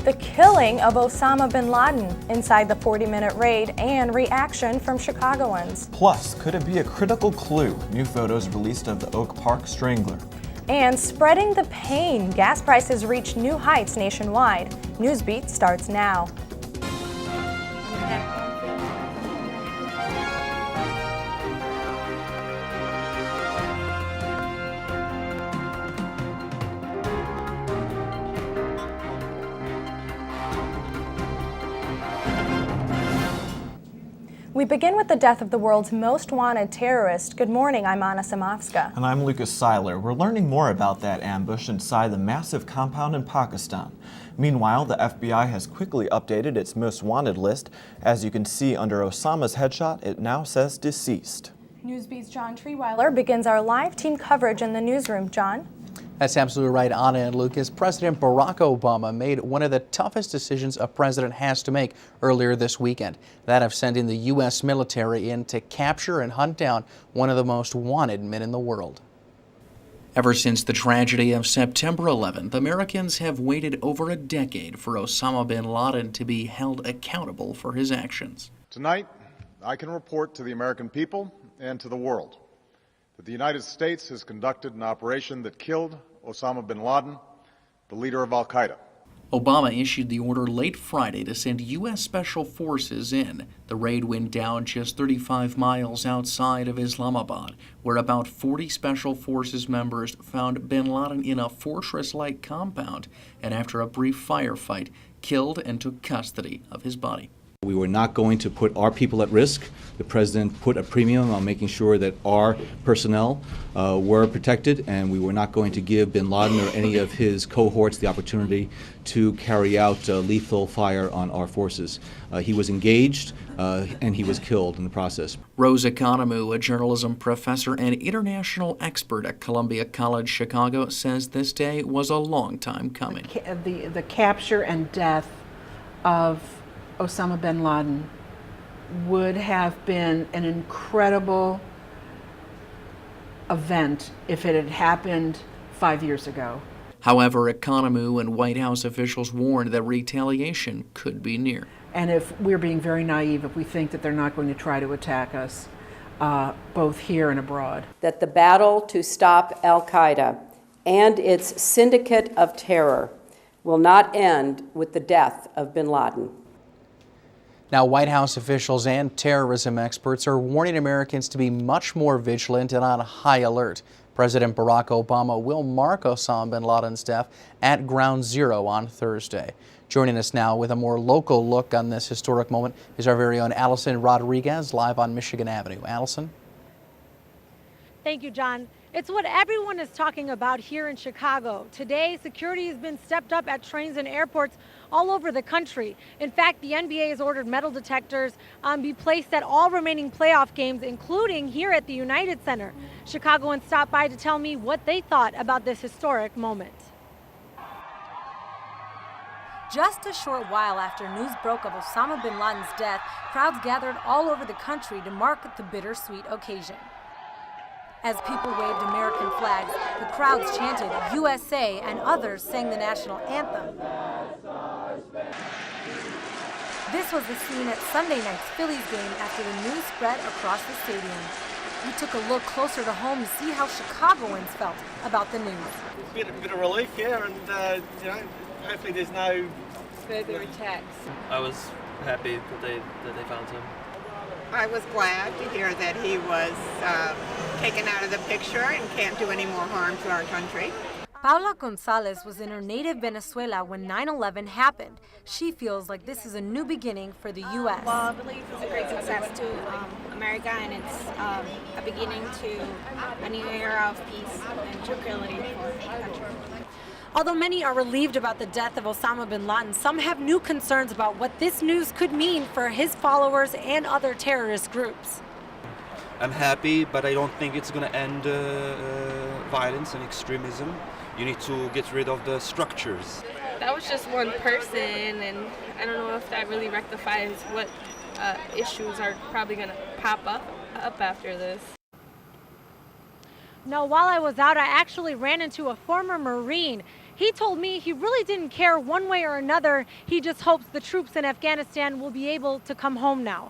the killing of Osama bin Laden inside the 40-minute raid, and reaction from Chicagoans. Plus, could it be a critical clue? New photos released of the Oak Park Strangler. And spreading the pain, gas prices reach new heights nationwide. Newsbeat starts now. We begin with the death of the world's most wanted terrorist. Good morning, I'm Anna Samovska. And I'm Lucas Seiler. We're learning more about that ambush inside the massive compound in Pakistan. Meanwhile, the FBI has quickly updated its most wanted list. As you can see under Osama's headshot, it now says deceased. Newsbeat's John Treeweiler begins our live team coverage in the newsroom. John? That's absolutely right, Anna and Lucas. President Barack Obama made one of the toughest decisions a president has to make earlier this weekend, that of sending the U.S. military in to capture and hunt down one of the most wanted men in the world. Ever since the tragedy of September 11th, Americans have waited over a decade for Osama bin Laden to be held accountable for his actions. Tonight, I can report to the American people and to the world that the United States has conducted an operation that killed Osama bin Laden, the leader of al-Qaeda. Obama issued the order late Friday to send U.S. Special Forces in. The raid went down just 35 miles outside of Islamabad, where about 40 Special Forces members found bin Laden in a fortress-like compound, and after a brief firefight, killed and took custody of his body. We were not going to put our people at risk. The president put a premium on making sure that our personnel were protected, and we were not going to give bin Laden or any of his cohorts the opportunity to carry out lethal fire on our forces. He was engaged and he was killed in the process. Rose Economou, a journalism professor and international expert at Columbia College Chicago, says this day was a long time coming. The capture and death of Osama bin Laden would have been an incredible event if it had happened 5 years ago. However, Economou and White House officials warned that retaliation could be near. And if we're being very naive, if we think that they're not going to try to attack us, both here and abroad. That the battle to stop al-Qaeda and its syndicate of terror will not end with the death of bin Laden. Now, White House officials and terrorism experts are warning Americans to be much more vigilant and on high alert. President Barack Obama will mark Osama bin Laden's death at Ground Zero on Thursday. Joining us now with a more local look on this historic moment is our very own Allison Rodriguez, live on Michigan Avenue. Allison? Thank you, John. It's what everyone is talking about here in Chicago. Today, security has been stepped up at trains and airports all over the country. In fact, the NBA has ordered metal detectors be placed at all remaining playoff games, including here at the United Center. Chicagoans stopped by to tell me what they thought about this historic moment. Just a short while after news broke of Osama bin Laden's death, crowds gathered all over the country to mark the bittersweet occasion. As people waved American flags, the crowds chanted USA and others sang the national anthem. This was the scene at Sunday night's Phillies game after the news spread across the stadium. We took a look closer to home to see how Chicagoans felt about the news. It's a bit of relief here, and hopefully there's no further attacks. I was happy that they found him. I was glad to hear that he was taken out of the picture and can't do any more harm to our country. Paula Gonzalez was in her native Venezuela when 9/11 happened. She feels like this is a new beginning for the U.S. Well, I believe it's a great success to America, and it's a beginning to a new era of peace and tranquility for the country. Although many are relieved about the death of Osama bin Laden, some have new concerns about what this news could mean for his followers and other terrorist groups. I'm happy, but I don't think it's going to end violence and extremism. You need to get rid of the structures. That was just one person, and I don't know if that really rectifies what issues are probably going to pop up after this. No, while I was out, I actually ran into a former Marine. He told me he really didn't care one way or another. He just hopes the troops in Afghanistan will be able to come home now.